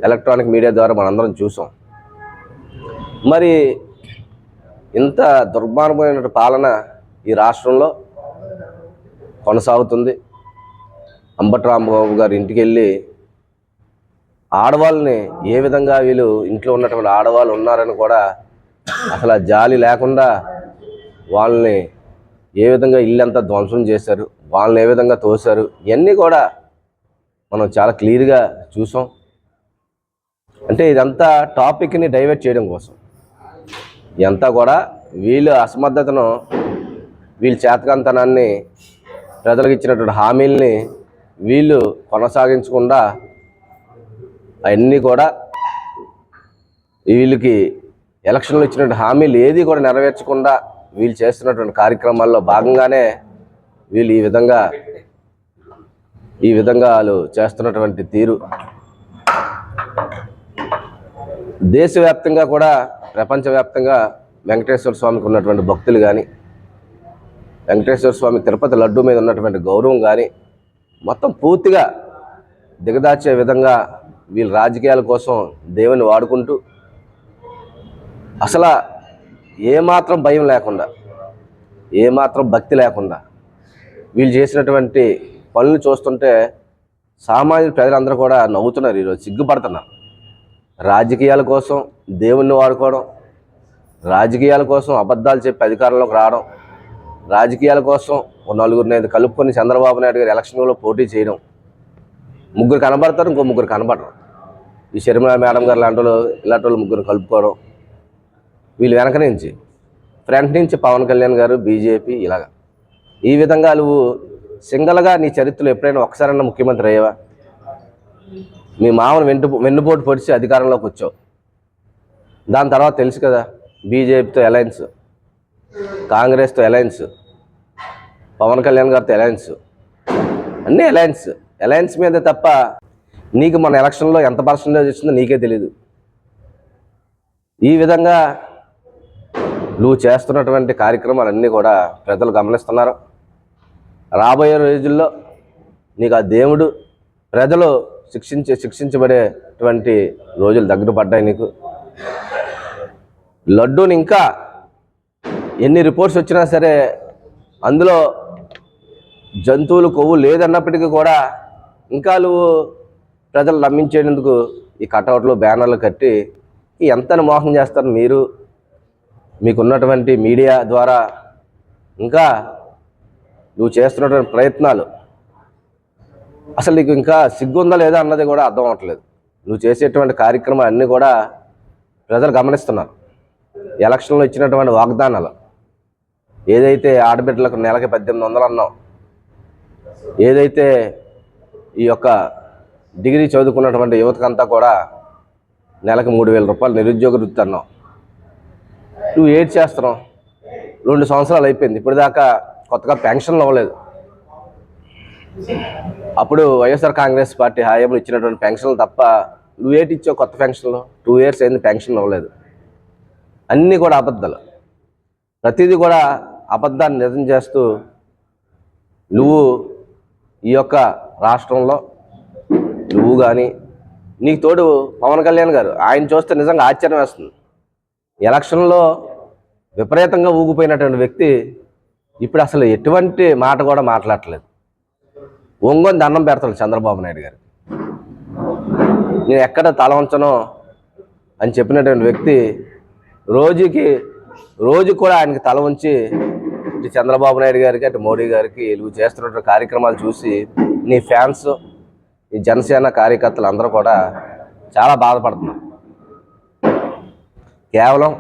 Electronic media ద్వారా మనందరం చూసాం. మరి ఇంత దుర్మార్గమైన పాలన ఈ రాష్ట్రంలో కొనసాగుతుంది. అంబటి రాంబాబు గారి ఇంటికి వెళ్ళి ఆడవాళ్ళని ఏ విధంగా వీళ్ళు ఇంట్లో ఉన్నటువంటి ఆడవాళ్ళు ఉన్నారని కూడా అసలు జాలి లేకుండా వాళ్ళని ఏ విధంగా ఇల్లంతా ధ్వంసం చేశారు, వాళ్ళని ఏ విధంగా తోశారు, ఇవన్నీ కూడా మనం చాలా క్లియర్గా చూసాం. అంటే ఇదంతా టాపిక్ని డైవర్ట్ చేయడం కోసం, ఇదంతా కూడా వీళ్ళ అసమర్థతను, వీళ్ళ చేతకంతనాన్ని, ప్రజలకు ఇచ్చినటువంటి హామీల్ని వీళ్ళు కొనసాగించకుండా అవన్నీ కూడా వీళ్ళకి ఎలక్షన్లో ఇచ్చినటువంటి హామీలు ఏది కూడా నెరవేర్చకుండా వీళ్ళు చేస్తున్నటువంటి కార్యక్రమాల్లో భాగంగానే వీళ్ళు ఈ విధంగా వాళ్ళు చేస్తున్నటువంటి తీరు దేశవ్యాప్తంగా కూడా ప్రపంచవ్యాప్తంగా వెంకటేశ్వర స్వామికి ఉన్నటువంటి భక్తులు కానీ, వెంకటేశ్వర స్వామి తిరుపతి లడ్డు మీద ఉన్నటువంటి గౌరవం కానీ మొత్తం పూర్తిగా దిగదార్చే విధంగా వీళ్ళు రాజకీయాల కోసం దేవుని వాడుకుంటూ అసలు ఏమాత్రం భయం లేకుండా, ఏమాత్రం భక్తి లేకుండా వీళ్ళు చేసినటువంటి పనులు చూస్తుంటే సామాన్య ప్రజలందరూ కూడా నవ్వుతున్నారు, ఈరోజు సిగ్గుపడుతున్నారు. రాజకీయాల కోసం దేవుణ్ణి వాడుకోవడం, రాజకీయాల కోసం అబద్ధాలు చెప్పి అధికారంలోకి రావడం, రాజకీయాల కోసం నలుగురిని కలుపుకొని చంద్రబాబు నాయుడు గారు ఎలక్షన్లో పోటీ చేయడం, ముగ్గురు కనబడతారు, ఇంకో ముగ్గురు కనబడరు. ఈ షర్మిల మేడం గారు ఇలాంటి వాళ్ళు ముగ్గురు కలుపుకోవడం, వీళ్ళు వెనక నుంచి ఫ్రంట్ నుంచి పవన్ కళ్యాణ్ గారు, బీజేపీ, ఇలాగా ఈ విధంగా నువ్వు సింగల్గా నీ చరిత్రలో ఎప్పుడైనా ఒకసారన్నా ముఖ్యమంత్రి అయ్యావా? మీ మామను వెన్నుపోటు పొడిచి అధికారంలోకి వచ్చావు. దాని తర్వాత తెలుసు కదా, బీజేపీతో అలయన్స్, కాంగ్రెస్తో అలయన్స్, పవన్ కళ్యాణ్ గారితో అలయన్స్, అన్నీ అలయన్స్ మీద తప్ప నీకు మన ఎలక్షన్లో ఎంత పర్సెంటేజ్ వచ్చిందో నీకే తెలీదు. ఈ విధంగా నువ్వు చేస్తున్నటువంటి కార్యక్రమాలన్నీ కూడా ప్రజలు గమనిస్తున్నారు. రాబోయే రోజుల్లో నీకు ఆ దేవుడు, ప్రజలు శిక్షించబడేటువంటి రోజులు దగ్గర పడ్డాయి. నీకు లడ్డూని ఇంకా ఎన్ని రిపోర్ట్స్ వచ్చినా సరే అందులో జంతువులు కొవ్వు లేదన్నప్పటికీ కూడా ఇంకా నువ్వు ప్రజలు నమ్మించేందుకు ఈ కటౌట్లు, బ్యానర్లు కట్టి ఎంత మోసం చేస్తారు మీరు, మీకున్నటువంటి మీడియా ద్వారా. ఇంకా నువ్వు చేస్తున్నటువంటి ప్రయత్నాలు అసలు నీకు ఇంకా సిగ్గుందా లేదా అన్నది కూడా అర్థం అవ్వట్లేదు. నువ్వు చేసేటువంటి కార్యక్రమాలు అన్నీ కూడా ప్రజలు గమనిస్తున్నారు. ఎలక్షన్లో ఇచ్చినటువంటి వాగ్దానాలు, ఏదైతే ఆడబిడ్డలకు నెలకి 1800 అన్నావు, ఏదైతే ఈ యొక్క డిగ్రీ చదువుకున్నటువంటి యువతకంతా కూడా నెలకు 3000 రూపాయలు నిరుద్యోగ వృత్తి అన్నావు. నువ్వు ఏడ్ చేస్తున్నావు? 2 సంవత్సరాలు అయిపోయింది, ఇప్పటిదాకా కొత్తగా పెన్షన్లు అవ్వలేదు. అప్పుడు వైఎస్ఆర్ కాంగ్రెస్ పార్టీ హయాంలో ఇచ్చినటువంటి పెన్షన్లు తప్ప నువ్వేటి ఇచ్చావు? కొత్త పెన్షన్లు 2 ఇయర్స్ అయింది, పెన్షన్ అవ్వలేదు. అన్నీ కూడా అబద్ధాలు, ప్రతిదీ కూడా అబద్ధాన్ని నిజం చేస్తూ నువ్వు ఈ యొక్క రాష్ట్రంలో నువ్వు కానీ, నీకు తోడు పవన్ కళ్యాణ్ గారు, ఆయన చూస్తే నిజంగా ఆశ్చర్యం వేస్తుంది. ఎలక్షన్లో విపరీతంగా ఊగిపోయినటువంటి వ్యక్తి ఇప్పుడు అసలు ఎటువంటి మాట కూడా మాట్లాడట్లేదు. ఒంగొని దండం పెడతాడు చంద్రబాబు నాయుడు గారు. నేను ఎక్కడ తల వంచను అని చెప్పినటువంటి వ్యక్తి రోజు కూడా ఆయనకి తల వంచి ఇటు చంద్రబాబు నాయుడు గారికి, అటు మోడీ గారికి నువ్వు చేస్తున్నటువంటి కార్యక్రమాలు చూసి నీ ఫ్యాన్స్, ఈ జనసేన కార్యకర్తలు అందరూ కూడా చాలా బాధపడుతున్నారు. కేవలం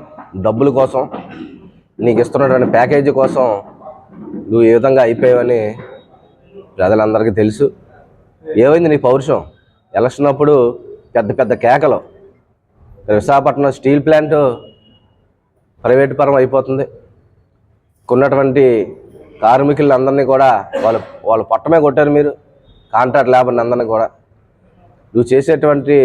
డబ్బుల కోసం, నీకు ఇస్తున్నటువంటి ప్యాకేజీ కోసం నువ్వు ఏ విధంగా అయిపోయావని ప్రజలందరికీ తెలుసు. ఏమైంది నీ పౌరుషం? ఎలక్షన్ అప్పుడు పెద్ద పెద్ద కేకలు, విశాఖపట్నం స్టీల్ ప్లాంట్ ప్రైవేటు పరం అయిపోతుంది, ఉన్నటువంటి కార్మికులందరినీ కూడా వాళ్ళు పొట్టమే కొట్టారు మీరు, కాంట్రాక్ట్ లేబర్ని అందరినీ కూడా. నువ్వు చేసేటువంటి